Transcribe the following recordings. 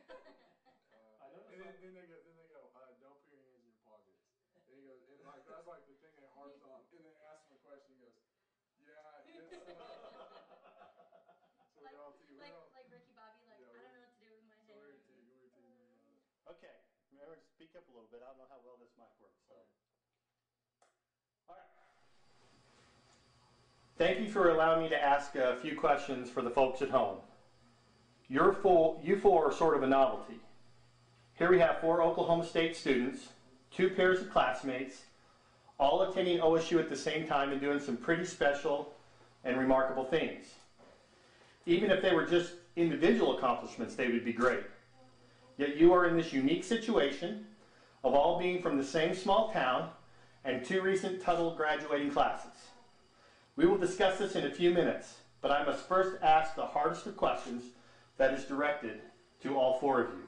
Then they go, don't put your hands in your pockets. And he goes, and like that's like the thing they harped on. And then they asked him a question. He goes, yeah, it's so we're all team. Like Ricky Bobby, like Yeah, I don't know what to do with my so hair. we're team about it. Okay, remember to speak up a little bit. I don't know how well this mic works. So. All right. Thank you for allowing me to ask a few questions for the folks at home. You four are sort of a novelty. Here we have 4 Oklahoma State students, 2 pairs of classmates, all attending OSU at the same time and doing some pretty special and remarkable things. Even if they were just individual accomplishments, they would be great. Yet you are in this unique situation of all being from the same small town and 2 recent Tuttle graduating classes. We will discuss this in a few minutes, but I must first ask the hardest of questions that is directed to all 4 of you.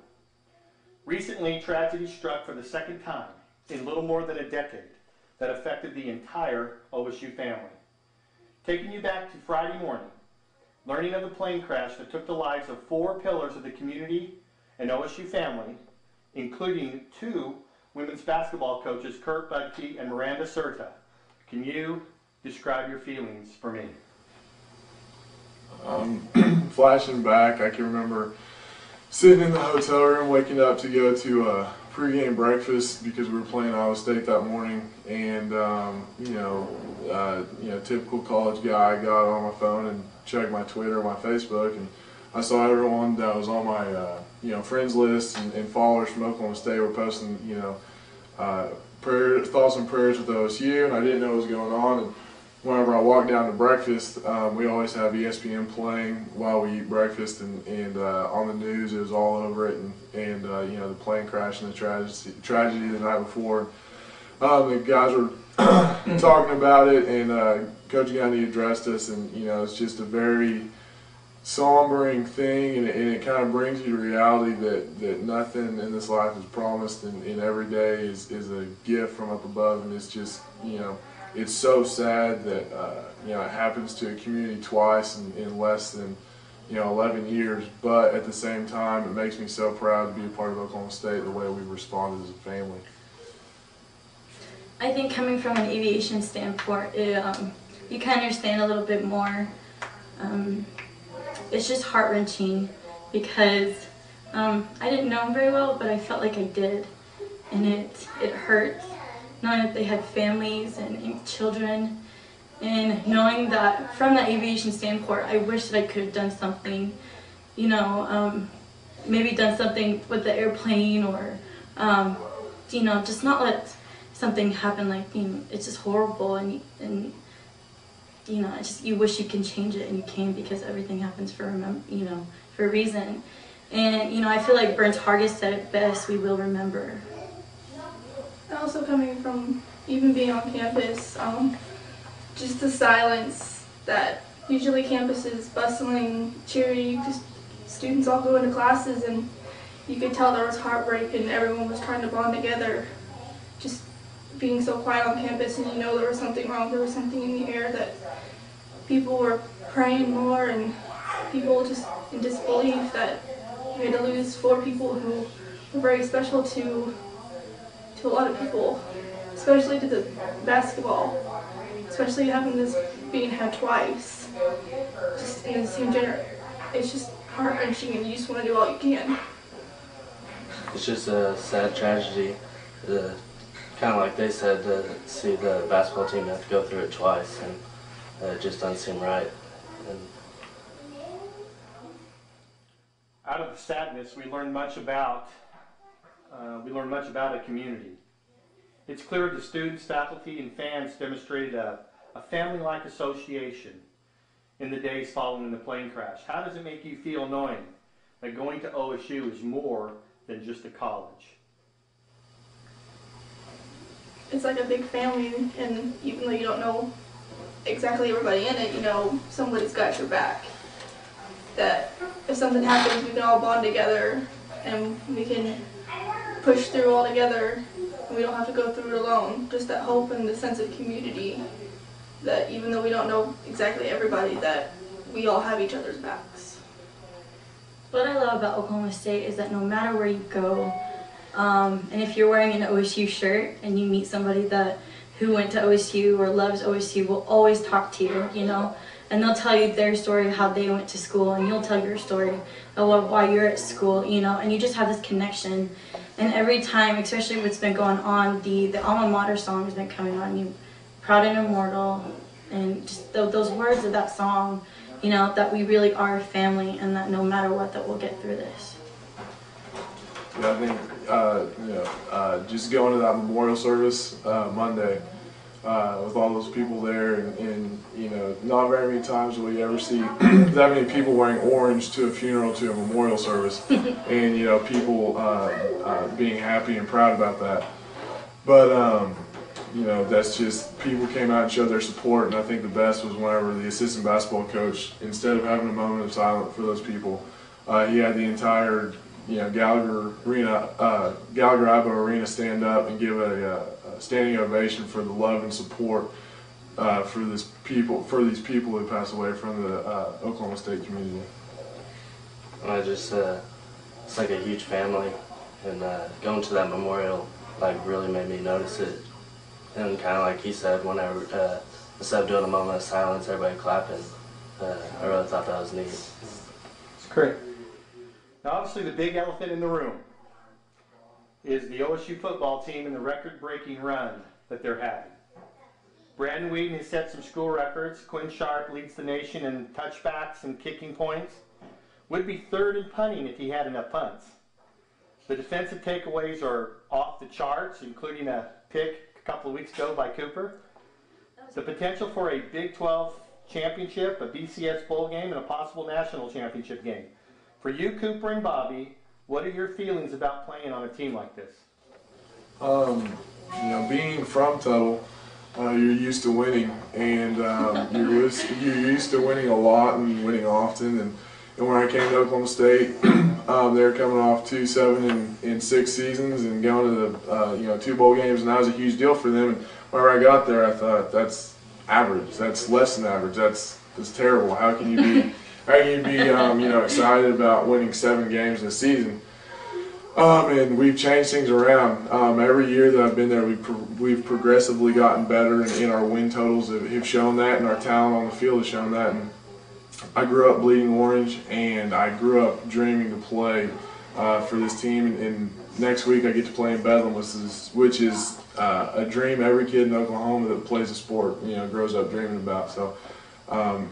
Recently, tragedy struck for the second time in little more than a decade that affected the entire OSU family. Taking you back to Friday morning, learning of the plane crash that took the lives of 4 pillars of the community and OSU family, including 2 women's basketball coaches, Kurt Budke and Miranda Serta. Can you describe your feelings for me? Flashing back, I can remember sitting in the hotel room, waking up to go to a pregame breakfast because we were playing Iowa State that morning, and typical college guy, I got on my phone and checked my Twitter, my Facebook, and I saw everyone that was on my friends list and followers from Oklahoma State were posting thoughts and prayers with OSU, and I didn't know what was going on. And whenever I walk down to breakfast, we always have ESPN playing while we eat breakfast, and on the news it was all over it, and the plane crash and the tragedy the night before. The guys were talking about it, and Coach Gundy addressed us, and it's just a very sombering thing, and it kind of brings you to reality that nothing in this life is promised, and every day is a gift from up above, and it's just it's so sad that it happens to a community twice in less than 11 years. But at the same time, it makes me so proud to be a part of Oklahoma State, the way we've responded as a family. I think coming from an aviation standpoint, you can understand a little bit more. It's just heart-wrenching because I didn't know him very well, but I felt like I did, and it hurt. Knowing that they had families and children, and knowing that from the aviation standpoint, I wish that I could have done something, maybe done something with the airplane, or, just not let something happen. Like, it's just horrible, and you wish you can change it, and you can, because everything happens for a reason. And I feel like Burns Hargis said it best: we will remember. And also coming from even being on campus, just the silence that usually campus is bustling, cheery, just students all go into classes, and you could tell there was heartbreak and everyone was trying to bond together. Just being so quiet on campus, and there was something wrong, there was something in the air, that people were praying more, and people just in disbelief that we had to lose 4 people who were very special to a lot of people, especially to the basketball, especially having this being had twice, just in the same generation. It's just heart-wrenching, and you just want to do all you can. It's just a sad tragedy, kind of like they said, to see the basketball team have to go through it twice, and it just doesn't seem right. And out of the sadness, we learn much about a community. It's clear the students, faculty, and fans demonstrated a family-like association in the days following the plane crash. How does it make you feel knowing that going to OSU is more than just a college? It's like a big family, and even though you don't know exactly everybody in it, somebody's got your back. That if something happens, we can all bond together, and we can push through all together, and we don't have to go through it alone. Just that hope and the sense of community, that even though we don't know exactly everybody, that we all have each other's backs. What I love about Oklahoma State is that no matter where you go, and if you're wearing an OSU shirt and you meet somebody who went to OSU or loves OSU, will always talk to you, you know, and they'll tell you their story, how they went to school, and you'll tell your story of why you're at school, you know, and you just have this connection. And every time, especially what's been going on, the alma mater song has been coming on, you proud and immortal, and just those words of that song, you know, that we really are a family, and that no matter what, that we'll get through this. Yeah, I think just going to that memorial service Monday with all those people there, and you know, not very many times will you ever see that many people wearing orange to a funeral, to a memorial service, and you know, people being happy and proud about that. But you know, that's just, people came out and showed their support, and I think the best was whenever the assistant basketball coach, instead of having a moment of silence for those people, he had the entire, you know, Gallagher Ibo Arena stand up and give a standing ovation for the love and support for these people who passed away from the Oklahoma State community. I just, it's like a huge family, and going to that memorial like really made me notice it. And kind of like he said, whenever instead of doing a moment of silence, everybody clapping, I really thought that was neat. It's great. Now, obviously, the big elephant in the room is the OSU football team and the record-breaking run that they're having. Brandon Whedon has set some school records. Quinn Sharp leads the nation in touchbacks and kicking points. Would be third in punting if he had enough punts. The defensive takeaways are off the charts, including a pick a couple of weeks ago by Cooper. The potential for a Big 12 championship, a BCS bowl game, and a possible national championship game. For you, Cooper and Bobby, what are your feelings about playing on a team like this? You know, being from Tuttle, you're used to winning, and you're used to winning a lot and winning often. And when I came to Oklahoma State, they were coming off 2 7-6 seasons and going to the 2 bowl games, and that was a huge deal for them. And whenever I got there, I thought, that's average. That's less than average. That's terrible. How can you be excited about winning 7 games in a season? And we've changed things around. Every year that I've been there, we've progressively gotten better, and our win totals have shown that, and our talent on the field has shown that. And I grew up bleeding orange, and I grew up dreaming to play for this team. And next week I get to play in Bedlam, which is a dream every kid in Oklahoma that plays a sport, you know, grows up dreaming about. So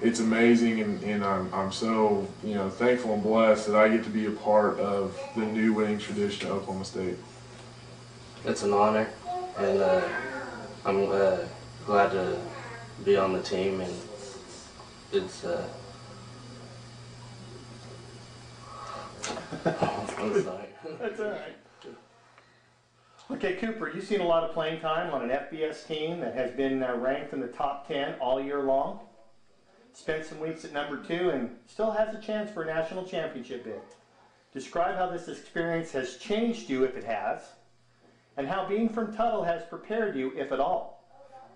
it's amazing, and I'm so, you know, thankful and blessed that I get to be a part of the new winning tradition of Oklahoma State. It's an honor, and I'm glad to be on the team, and it's I'm sorry. That's all right. Okay, Cooper, you've seen a lot of playing time on an FBS team that has been ranked in the top 10 all year long. Spent some weeks at number 2 and still has a chance for a national championship bid. Describe how this experience has changed you, if it has, and how being from Tuttle has prepared you, if at all,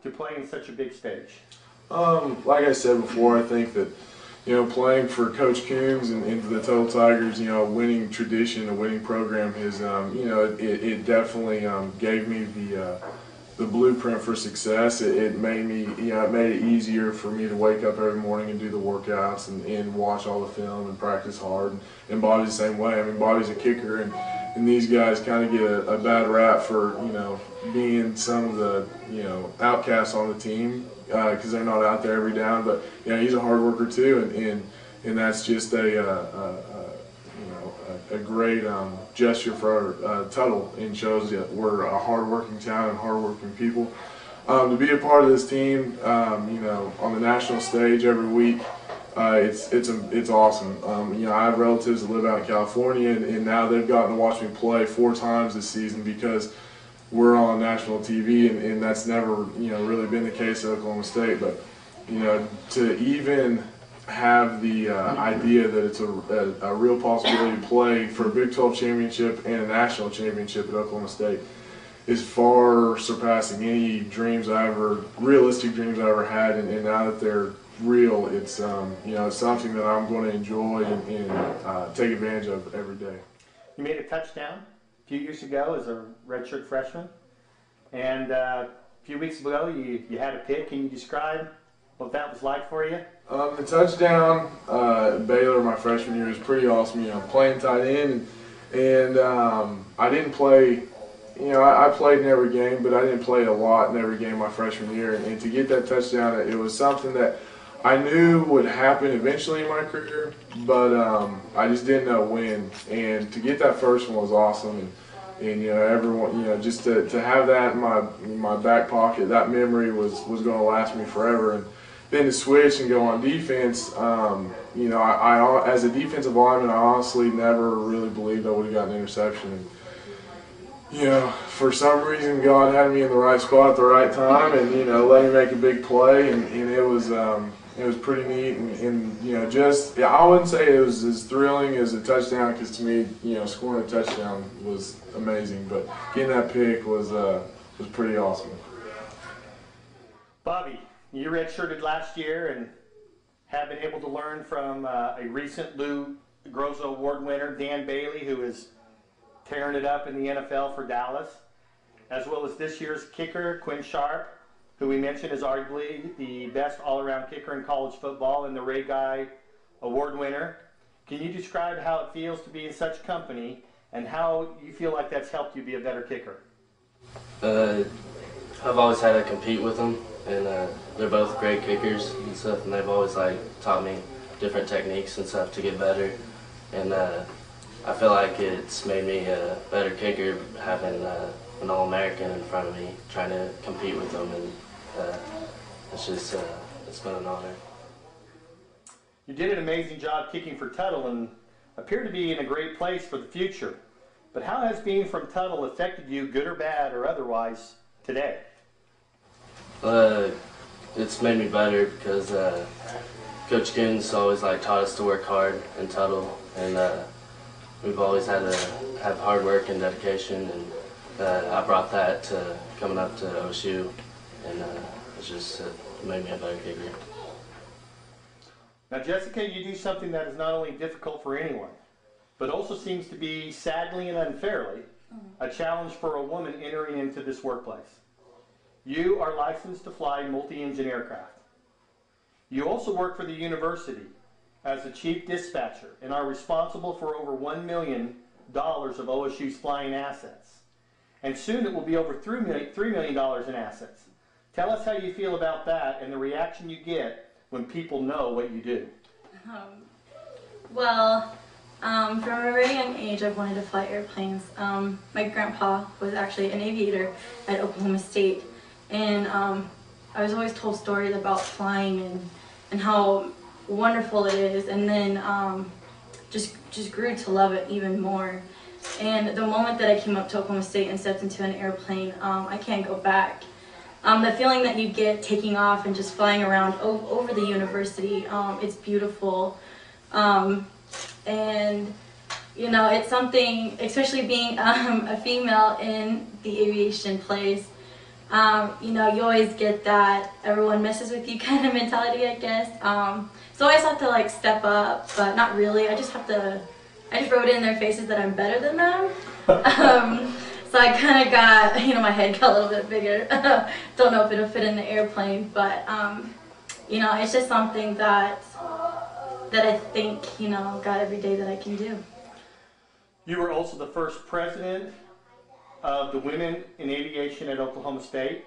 to play in such a big stage. Like I said before, I think that, you know, playing for Coach Coons and for the Tuttle Tigers, you know, a winning tradition, a winning program is, you know, it definitely gave me the blueprint for success. It made me, you know, it made it easier for me to wake up every morning and do the workouts and watch all the film and practice hard. And Bobby's the same way. I mean, Bobby's a kicker, and these guys kind of get a bad rap for, you know, being some of the, you know, outcasts on the team because they're not out there every down. But, you know, he's a hard worker too, and that's just a great gesture for Tuttle, and shows that we're a hard-working town and hard-working people. To be a part of this team, you know, on the national stage every week, it's awesome. You know, I have relatives that live out in California, and now they've gotten to watch me play 4 times this season because we're on national TV, and that's never, you know, really been the case at Oklahoma State. But, you know, to even have the idea that it's a real possibility to play for a Big 12 championship and a national championship at Oklahoma State is far surpassing any realistic dreams I ever had, and now that they're real. It's it's something that I'm going to enjoy and take advantage of every day. You made a touchdown a few years ago as a redshirt freshman, and a few weeks ago you had a pick. Can you describe what that was like for you? The touchdown at Baylor my freshman year was pretty awesome. Playing tight end, and I didn't play. I played in every game, but I didn't play a lot in every game my freshman year. And to get that touchdown, it was something that I knew would happen eventually in my career, but I just didn't know when. And to get that first one was awesome. And everyone, just to have that in my back pocket, that memory was going to last me forever. And then to switch and go on defense, I as a defensive lineman, I honestly never really believed I would have gotten an interception. And, for some reason, God had me in the right spot at the right time, and let me make a big play, and it was pretty neat, and I wouldn't say it was as thrilling as a touchdown, because to me, scoring a touchdown was amazing, but getting that pick was pretty awesome. Bobby, you redshirted last year and have been able to learn from a recent Lou Grosso Award winner, Dan Bailey, who is tearing it up in the NFL for Dallas, as well as this year's kicker, Quinn Sharp, who we mentioned is arguably the best all-around kicker in college football and the Ray Guy Award winner. Can you describe how it feels to be in such company and how you feel like that's helped you be a better kicker? I've always had to compete with them, and they're both great kickers and stuff, and they've always taught me different techniques and stuff to get better. And I feel like it's made me a better kicker having an All-American in front of me, trying to compete with them, and it's been an honor. You did an amazing job kicking for Tuttle and appear to be in a great place for the future. But how has being from Tuttle affected you, good or bad or otherwise, today? It's made me better because Coach Ginn's always taught us to work hard in Tuttle, and we've always had to have hard work and dedication, and I brought that to coming up to OSU, and it's just made me a better kicker. Now, Jessica, you do something that is not only difficult for anyone, but also seems to be, sadly and unfairly, a challenge for a woman entering into this workplace. You are licensed to fly multi-engine aircraft. You also work for the university as the chief dispatcher and are responsible for over $1 million of OSU's flying assets. And soon it will be over $3 million in assets. Tell us how you feel about that and the reaction you get when people know what you do. From a very young age, I've wanted to fly airplanes. My grandpa was actually an aviator at Oklahoma State, and I was always told stories about flying and how wonderful it is, and then just grew to love it even more. And the moment that I came up to Oklahoma State and stepped into an airplane, I can't go back. The feeling that you get taking off and just flying around over the university, it's beautiful. And it's something, especially being a female in the aviation place, you always get that everyone messes with you kind of mentality, I guess. So I just have to step up, but not really. I just wrote it in their faces that I'm better than them. So I kind of got, my head got a little bit bigger. Don't know if it'll fit in the airplane, but it's just something that I think, God, every day that I can do. You were also the first president of the Women in Aviation at Oklahoma State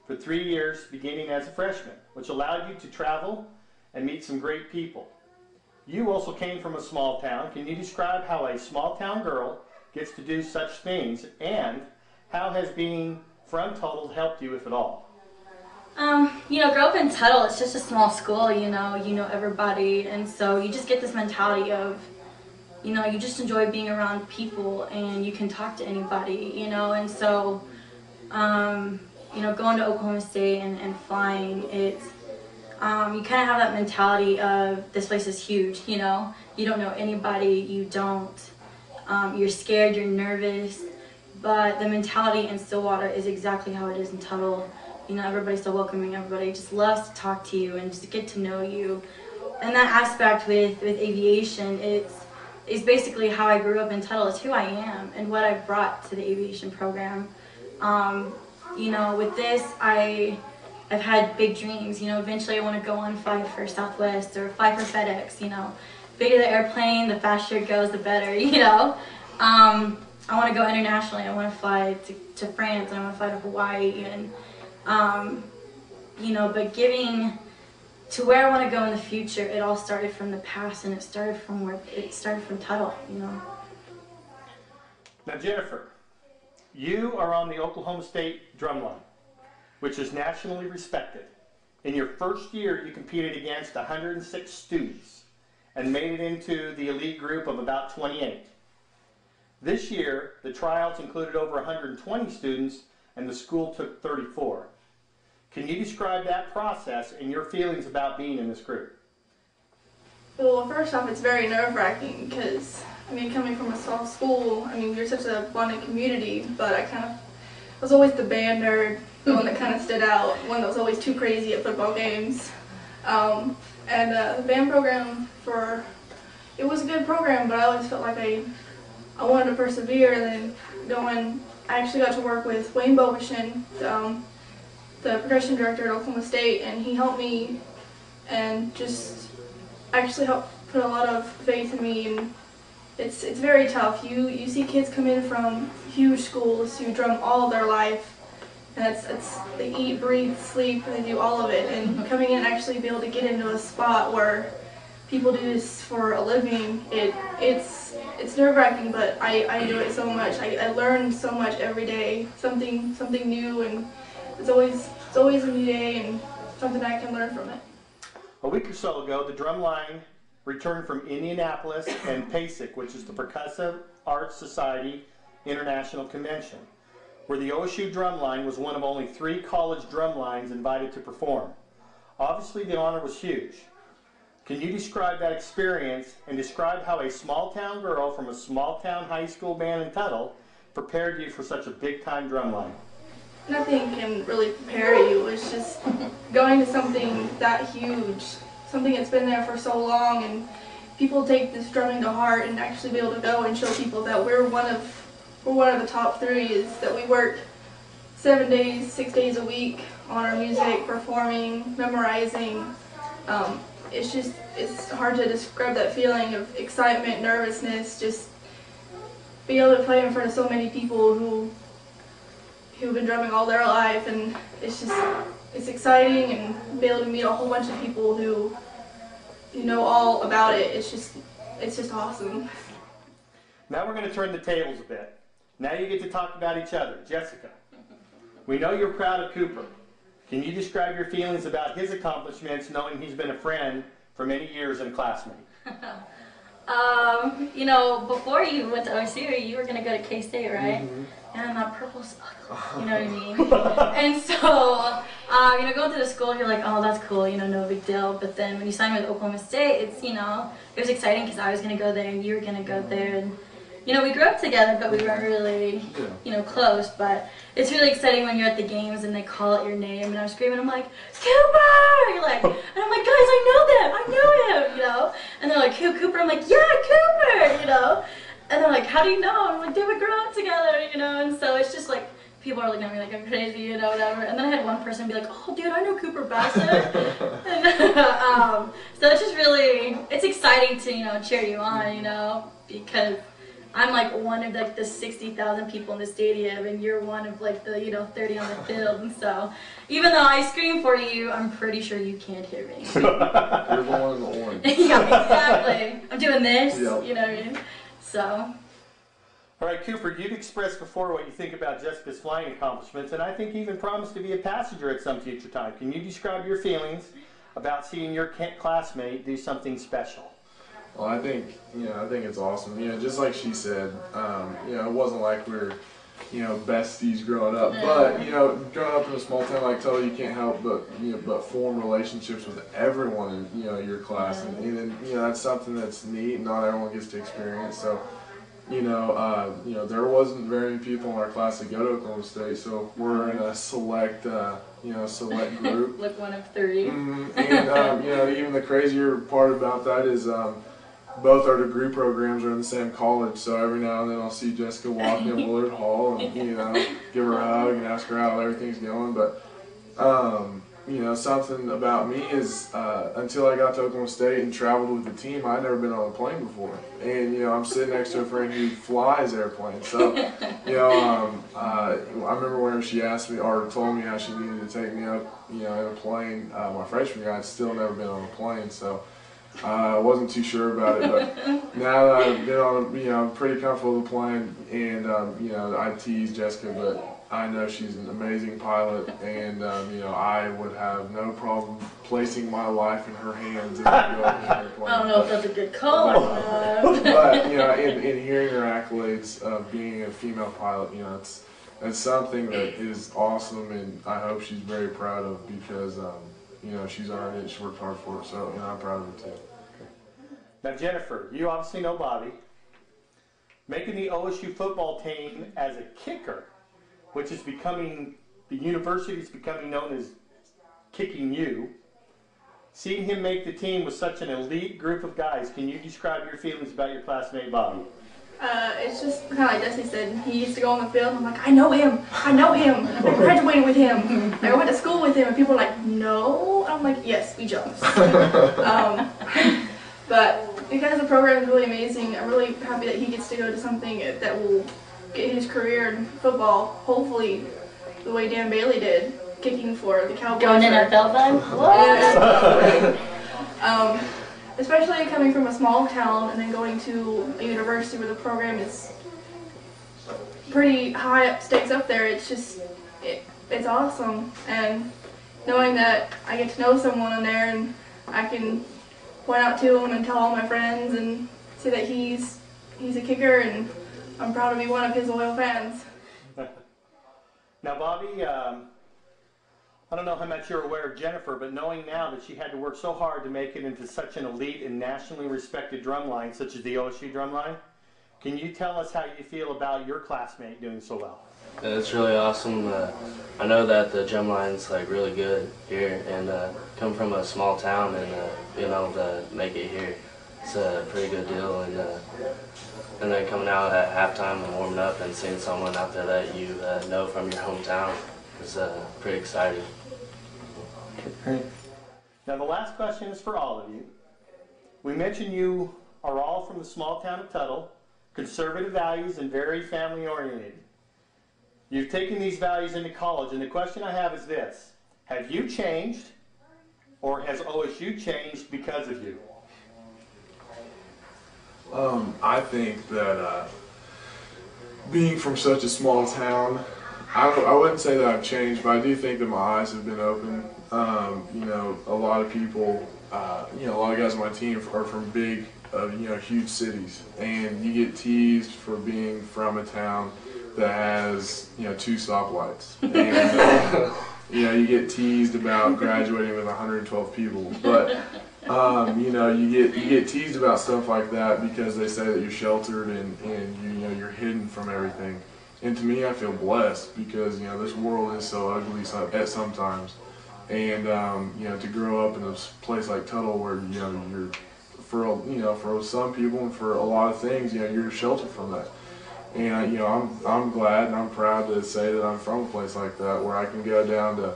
for 3 years, beginning as a freshman, which allowed you to travel and meet some great people. You also came from a small town. Can you describe how a small town girl gets to do such things, and how has being from Tuttle helped you, if at all? Grow up in Tuttle, it's just a small school, you know everybody, and so you just get this mentality of, you just enjoy being around people and you can talk to anybody, and so, going to Oklahoma State and flying, it's, you kind of have that mentality of this place is huge, you don't know anybody, you're scared, you're nervous, but the mentality in Stillwater is exactly how it is in Tuttle. You know, everybody's so welcoming. Everybody just loves to talk to you and just get to know you. And that aspect with aviation, it's basically how I grew up in Tuttle. It's who I am and what I've brought to the aviation program. You know, with this, I've had big dreams. You know, eventually I want to go on fly for Southwest or fly for FedEx. You know, bigger the airplane, the faster it goes, the better. You know, I want to go internationally. I want to fly to France, and I want to fly to Hawaii, and you know, but getting to where I want to go in the future, it all started from the past, and it started from Tuttle. You know. Now, Jennifer, you are on the Oklahoma State drumline, which is nationally respected. In your first year, you competed against 106 students and made it into the elite group of about 28. This year, the tryouts included over 120 students, and the school took 34. Can you describe that process and your feelings about being in this group? Well, first off, it's very nerve-wracking because, I mean, coming from a small school, I mean, you're such a bonded community, but I was always the band nerd, the one that kind of stood out, one that was always too crazy at football games. The band program, it was a good program, but I always felt like I wanted to persevere, and then I actually got to work with Wayne Bovishin, the production director at Oklahoma State, and he helped me and just actually helped put a lot of faith in me. And it's very tough. You see kids come in from huge schools who drum all their life, and they eat, breathe, sleep, and they do all of it. And coming in and actually be able to get into a spot where people do this for a living, it's nerve-wracking, but I enjoy it so much. I learn so much every day, something new, and it's always a new day and something I can learn from it. A week or so ago, the drumline returned from Indianapolis and PASIC, which is the Percussive Arts Society International Convention, where the OSU drumline was one of only 3 college drumlines invited to perform. Obviously, the honor was huge. Can you describe that experience and describe how a small-town girl from a small-town high school band in Tuttle prepared you for such a big-time drumline? Nothing can really prepare you. It's just going to something that huge, something that's been there for so long, and people take this drumming to heart, and actually be able to go and show people that we're one of the top 3, is that we work 7 days, 6 days a week on our music, performing, memorizing. It's hard to describe that feeling of excitement, nervousness, just be able to play in front of so many people who've been drumming all their life, and it's exciting, and be able to meet a whole bunch of people who know all about it. It's just awesome. Now we're going to turn the tables a bit. Now you get to talk about each other. Jessica, we know you're proud of Cooper. Can you describe your feelings about his accomplishments, knowing he's been a friend for many years and a classmate? You know, before you went to OSU, you were going to go to K-State, right? Mm-hmm. And that purple's ugly, you know what I mean? And so, you know, going to the school, you're like, oh, that's cool, you know, no big deal. But then when you signed with Oklahoma State, it's, you know, it was exciting because I was going to go there and you were going to go there. And, you know, we grew up together, but we weren't really, you know, close. But it's really exciting when you're at the games and they call out your name, and I'm screaming, I'm like, Cooper! You're like, and I'm like, guys, I know him, you know? And they're like, who, Cooper? I'm like, yeah, Cooper, you know? And they're like, how do you know? I'm like, dude, we grew up together, you know? And so it's just like, people are looking at me like I'm crazy, you know, whatever. And then I had one person be like, oh, dude, I know Cooper Bassett. And, so it's just really, it's exciting to, you know, cheer you on, you know, because I'm like one of like the 60,000 people in the stadium, and you're one of like the, you know, 30 on the field. And so even though I scream for you, I'm pretty sure you can't hear me. You're the one in the orange. Yeah, exactly. I'm doing this, Yep. you know what I mean? So. All right, Cooper, you've expressed before what you think about Jessica's flying accomplishments, and I think you even promised to be a passenger at some future time. Can you describe your feelings about seeing your classmate do something special? Well, I think it's awesome. You know, just like she said, you know, it wasn't like we were, you know, besties growing up. But, you know, growing up in a small town like Tuttle, you can't help but form relationships with everyone in, you know, your class. And then, you know, that's something that's neat. Not everyone gets to experience. So, there wasn't very many people in our class that go to Oklahoma State, so we're in a select group. Like one of 3. And even the crazier part about that is both our degree programs are in the same college. So every now and then I'll see Jessica walking in Willard Hall and give her a hug and ask her how everything's going. But something about me is until I got to Oklahoma State and traveled with the team, I'd never been on a plane before. And I'm sitting next to a friend who flies airplanes. So I remember when she asked me or told me how she needed to take me up in a plane my freshman year. I'd still never been on a plane, so I wasn't too sure about it. But now that I've been on I'm pretty comfortable with the plane, and I tease Jessica, but I know she's an amazing pilot, and I would have no problem placing my life in her hands if I go up in her plane. I don't know if that's a good call or not. But in hearing her accolades of being a female pilot, it's something that is awesome, and I hope she's very proud of, because she's earned it. She worked hard for it, so I'm proud of her too. Now, Jennifer, you obviously know Bobby. Making the OSU football team as a kicker, which is becoming, the university is becoming known as Kicking You. Seeing him make the team with such an elite group of guys, can you describe your feelings about your classmate Bobby? It's just kind of like Jesse said. He used to go on the field, and I'm like, I know him. I graduated with him. I went to school with him, and people are like, no. I'm like, yes, we just. But because the program is really amazing, I'm really happy that he gets to go to something that will get his career in football, hopefully the way Dan Bailey did, kicking for the Cowboys. Going in NFL then? What? Especially coming from a small town and then going to a university where the program is pretty high up, stakes up there. It's just, it's awesome. And knowing that I get to know someone in there and I can point out to him and tell all my friends and say that he's a kicker, and I'm proud to be one of his loyal fans. Now, Bobby, I don't know how much you're aware of Jennifer, but knowing now that she had to work so hard to make it into such an elite and nationally respected drumline, such as the OSU drumline, can you tell us how you feel about your classmate doing so well? It's really awesome. I know that the drumline's really good here, and come from a small town and being able to make it here, it's a pretty good deal. And then coming out at halftime and warming up and seeing someone out there that you know from your hometown is pretty exciting. Great. Now, the last question is for all of you. We mentioned you are all from the small town of Tuttle, conservative values and very family oriented. You've taken these values into college, and the question I have is this: have you changed, or has OSU changed because of you? I think that being from such a small town, I wouldn't say that I've changed, but I do think that my eyes have been open. A lot of people, a lot of guys on my team are from big, huge cities, and you get teased for being from a town that has, 2 stoplights. And, you get teased about graduating with 112 people, but you get teased about stuff like that because they say that you're sheltered and you're hidden from everything. And to me, I feel blessed because this world is so ugly at sometimes, and to grow up in a place like Tuttle where you're for some people and for a lot of things you're sheltered from that. And I'm glad and I'm proud to say that I'm from a place like that where I can go down to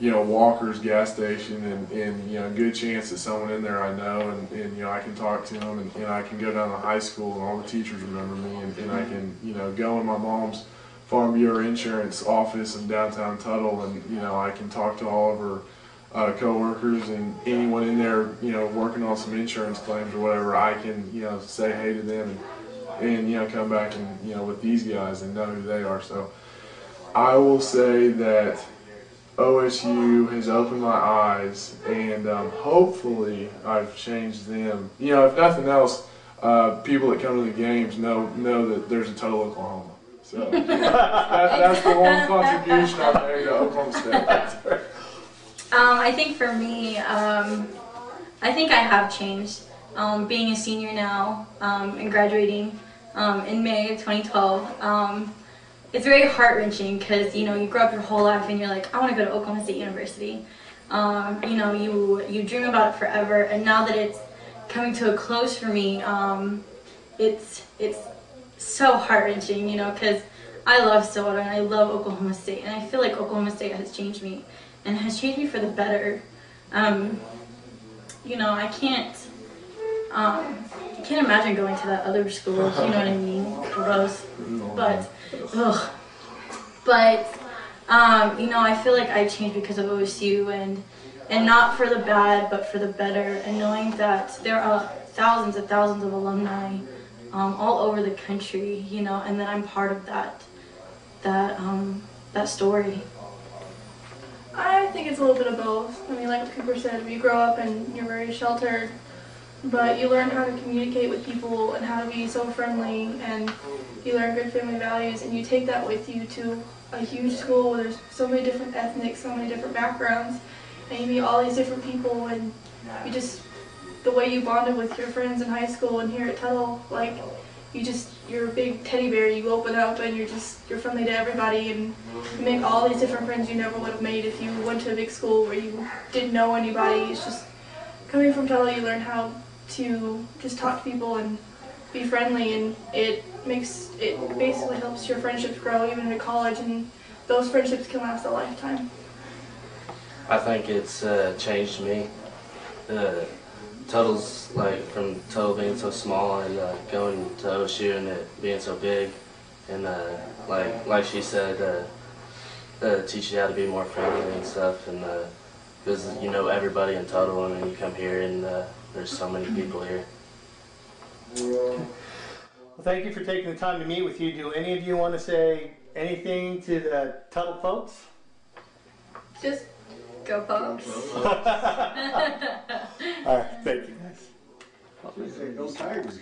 Walker's gas station and good chance that someone in there I know, and I can talk to them, and I can go down to high school and all the teachers remember me, and I can go in my mom's Farm Bureau Insurance office in downtown Tuttle, and I can talk to all of her co-workers and anyone in there working on some insurance claims or whatever. I can say hey to them and come back and with these guys and know who they are. So I will say that OSU has opened my eyes, and hopefully I've changed them. If nothing else, people that come to the games know that there's a Tuttle, Oklahoma. So that's the one contribution I've made to Oklahoma State. I think for me, I think I have changed. Being a senior now and graduating in May of 2012. It's very heart-wrenching because, you know, you grow up your whole life and you're like, I want to go to Oklahoma State University. You know, you dream about it forever, and now that it's coming to a close for me, it's so heart-wrenching, you know, because I love Stillwater and I love Oklahoma State, and I feel like Oklahoma State has changed me, and has changed me for the better. You know, I can't imagine going to that other school, you know what I mean? Gross. But, ugh. But, you know, I feel like I changed because of OSU, and not for the bad, but for the better, and knowing that there are thousands and thousands of alumni all over the country, you know, and that I'm part of that story. I think it's a little bit of both. I mean, like Cooper said, you grow up and you're very sheltered, but you learn how to communicate with people and how to be so friendly, and you learn good family values, and you take that with you to a huge school where there's so many different ethnics, so many different backgrounds, and you meet all these different people, and you just, the way you bonded with your friends in high school and here at Tuttle, like, you're a big teddy bear. You open up and you're friendly to everybody, and you make all these different friends you never would have made if you went to a big school where you didn't know anybody. It's just, coming from Tuttle, you learn how to just talk to people and be friendly, and it basically helps your friendships grow even in college, and those friendships can last a lifetime. I think it's changed me. Tuttle's, like, from Tuttle being so small and going to OSU and it being so big, and like she said, teach you how to be more friendly and stuff, and because you know everybody in Tuttle, and then you come here and there's so many people here. Well, thank you for taking the time to meet with you. Do any of you want to say anything to the Tuttle folks? Just go Pokes. All right, thank you guys. Go Tigers.